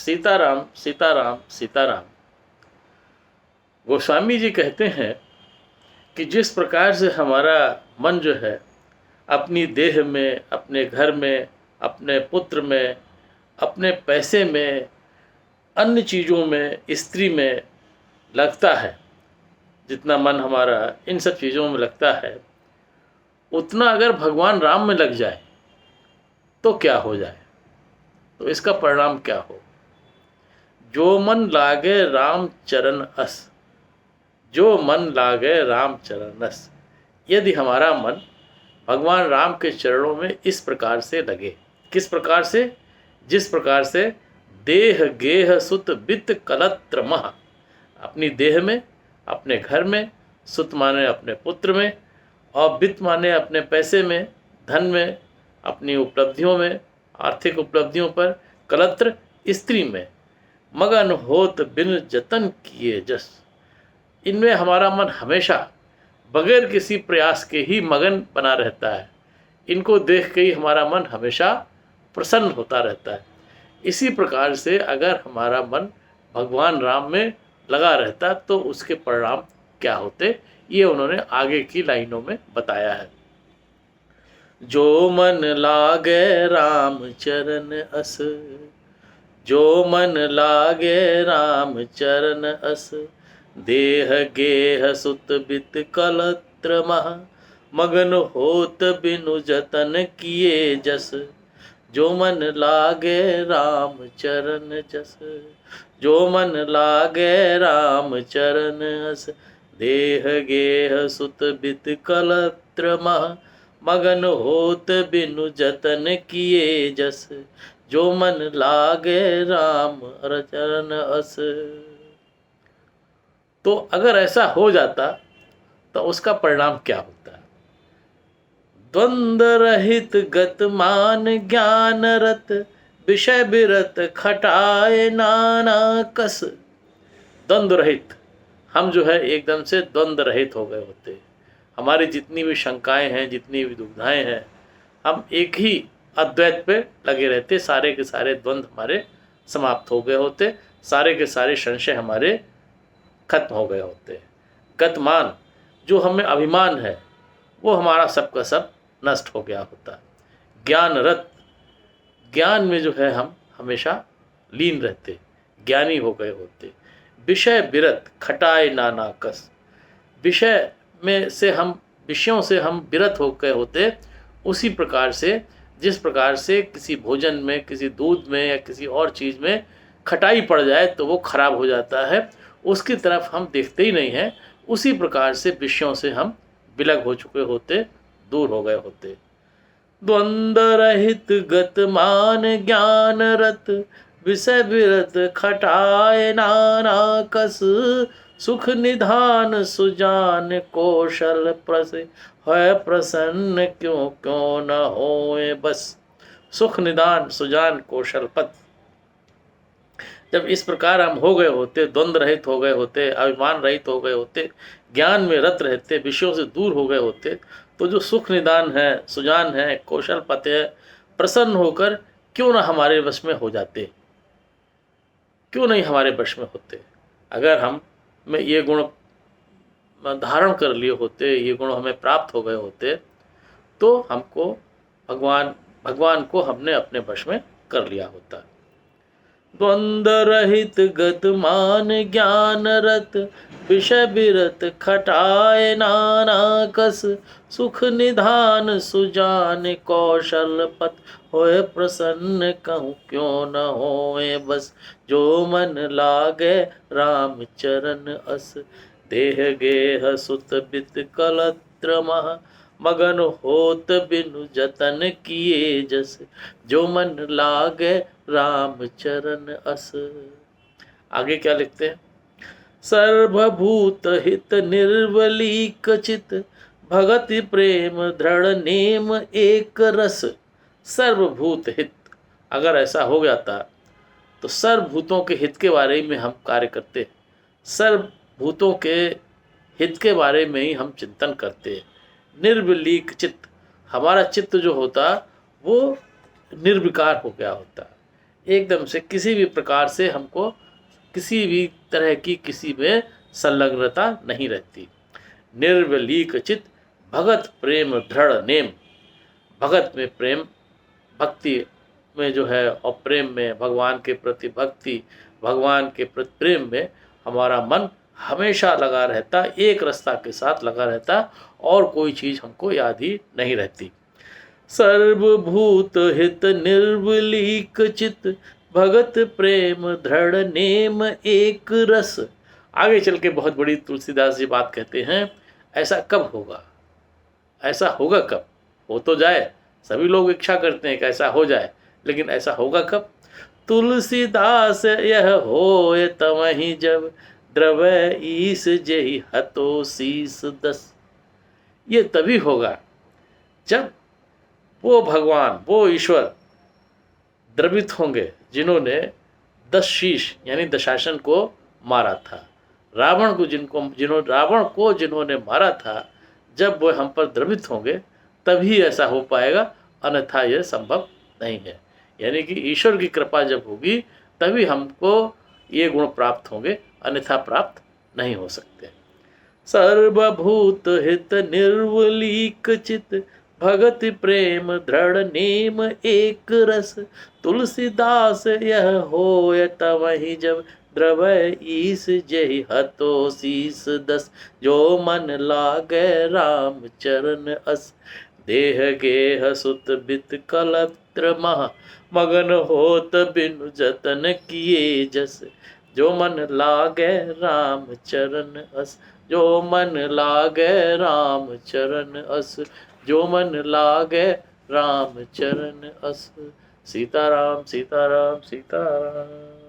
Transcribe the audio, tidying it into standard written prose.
सीताराम सीताराम सीताराम। गोस्वामी जी कहते हैं कि जिस प्रकार से हमारा मन जो है अपनी देह में, अपने घर में, अपने पुत्र में, अपने पैसे में, अन्य चीज़ों में, स्त्री में लगता है, जितना मन हमारा इन सब चीज़ों में लगता है, उतना अगर भगवान राम में लग जाए तो क्या हो जाए, तो इसका परिणाम क्या हो। जो मन लागे राम चरण अस, जो मन लागे राम चरण अस। यदि हमारा मन भगवान राम के चरणों में इस प्रकार से लगे, किस प्रकार से, जिस प्रकार से देह गेह सुत बित कलत्र मह, अपनी देह में, अपने घर में, सुत माने अपने पुत्र में, और बित माने अपने पैसे में, धन में, अपनी उपलब्धियों में, आर्थिक उपलब्धियों पर, कलत्र स्त्री में, मगन होत बिन जतन किए जस। इनमें हमारा मन हमेशा बगैर किसी प्रयास के ही मगन बना रहता है। इनको देख के ही हमारा मन हमेशा प्रसन्न होता रहता है। इसी प्रकार से अगर हमारा मन भगवान राम में लगा रहता तो उसके परिणाम क्या होते, ये उन्होंने आगे की लाइनों में बताया है। जो मन लागे राम चरण अस, जो मन लागे राम चरण अस, देह गेह सुत बित कलत्र मह, मगन होत बिनु जतन किए जस। जो मन लागे राम चरण जस, जो मन लागे राम चरण अस, देह गेह सुत बित कलत्र मह, मगन होत बिनु जतन किए जस। जो मन लागे राम चरण अस। तो अगर ऐसा हो जाता तो उसका परिणाम क्या होता है। द्वंद्व रहित गत मान ज्ञान रत, विषय विरत खटाए नाना कस। द्वंद्व रहित, हम जो है एकदम से द्वंद्व रहित हो गए होते। हमारी जितनी भी शंकाएं हैं, जितनी भी दुविधाएं हैं, हम एक ही अद्वैत पे लगे रहते। सारे के सारे द्वंद्व हमारे समाप्त हो गए होते, सारे के सारे संशय हमारे खत्म हो गए होते। गतमान, जो हमें अभिमान है, वो हमारा सबका सब नष्ट हो गया होता। ज्ञान रत, ज्ञान में जो है हम हमेशा लीन रहते, ज्ञानी हो गए होते। विषय विरत खटाए नाना कस, विषय में से हम, विषयों से हम विरत हो गए होते। उसी प्रकार से जिस प्रकार से किसी भोजन में, किसी दूध में या किसी और चीज़ में खटाई पड़ जाए तो वो खराब हो जाता है, उसकी तरफ हम देखते ही नहीं हैं। उसी प्रकार से विषयों से हम विलग हो चुके होते, दूर हो गए होते। द्वंद्व रहित गत मान ज्ञान रत, विषय विरत खटाए नाना कस। सुख निधान सुजान कौशल प्रस, है प्रसन्न क्यों क्यों न होए बस। सुख निदान सुजान कौशल पद, जब इस प्रकार हम हो गए होते, द्वंद्व रहित हो गए होते, अभिमान रहित हो गए होते, ज्ञान में रत रहते, विषयों से दूर हो गए होते, तो जो सुख निदान है, सुजान है, कौशल पद है, प्रसन्न होकर क्यों ना हमारे वश में हो जाते, क्यों नहीं हमारे वश में होते। अगर हम में ये गुण धारण कर लिए होते, ये गुण हमें प्राप्त हो गए होते, तो हमको भगवान को हमने अपने वश में कर लिया होता। द्वंद्व रहित गत मान ज्ञान रत, विषय विरत खटाए नाना कस। सुख निधान सुजान कौशल पत, होए प्रसन्न कहूँ क्यों न होए बस। जो मन लागे राम चरण अस, देह गेह सुत बित कलत्र मह, मगन होत बिनु जतन किए जस। जो मन लागे राम चरण अस। आगे क्या लिखते हैं। सर्वभूत हित निर्वलीक चित, भगति प्रेम दृढ़ नेम एक रस। सर्वभूत हित, अगर ऐसा हो जाता तो सर्वभूतों के हित के बारे में हम कार्य करते, सर्वभूतों के हित के बारे में ही हम चिंतन करते। निर्विलीक चित्त, हमारा चित्त जो होता वो निर्विकार हो गया होता, एकदम से किसी भी प्रकार से हमको किसी भी तरह की किसी में संलग्नता नहीं रहती। निर्वलीक चित भगत प्रेम दृढ़ नेम, भगत में प्रेम, भक्ति में जो है और प्रेम में, भगवान के प्रति भक्ति, भगवान के प्रति प्रेम में हमारा मन हमेशा लगा रहता, एक रास्ता के साथ लगा रहता, और कोई चीज़ हमको याद ही नहीं रहती। सर्वभूत हित निर्वलीक चित भगत प्रेम दृढ़ नेम एक रस। आगे चल के बहुत बड़ी तुलसीदास जी बात कहते हैं, ऐसा कब होगा, ऐसा होगा कब, हो तो जाए, सभी लोग इच्छा करते हैं कि ऐसा हो जाए, लेकिन ऐसा होगा कब। तुलसीदास यह होए तवहीं जब द्रवै ईस जेहि हतो शीस दस। ये तभी होगा जब वो भगवान, वो ईश्वर द्रवित होंगे जिन्होंने 10 शीश यानी दशासन को मारा था। रावण को जिन्होंने मारा था, जब वो हम पर द्रवित होंगे तभी ऐसा हो पाएगा, अन्यथा यह संभव नहीं है। यानी कि ईश्वर की कृपा जब होगी तभी हमको ये गुण प्राप्त होंगे, अन्यथा प्राप्त नहीं हो सकते। सर्वभूत हित निर्वलीक चित भगत प्रेम दृढ़ नेम एक रस। तुलसीदास यह होय तवहीं जब द्रवै ईस जेहि हतो शीस दस। जो मन लागे राम चरण अस, देह गेह सुत बित कलत्र महा, मगन होत बिनु जतन किए जस। जो मन लागे राम चरण अस, जो मन लागे राम चरण अस, जो मन लागे राम चरण अस। सीताराम सीताराम सीताराम।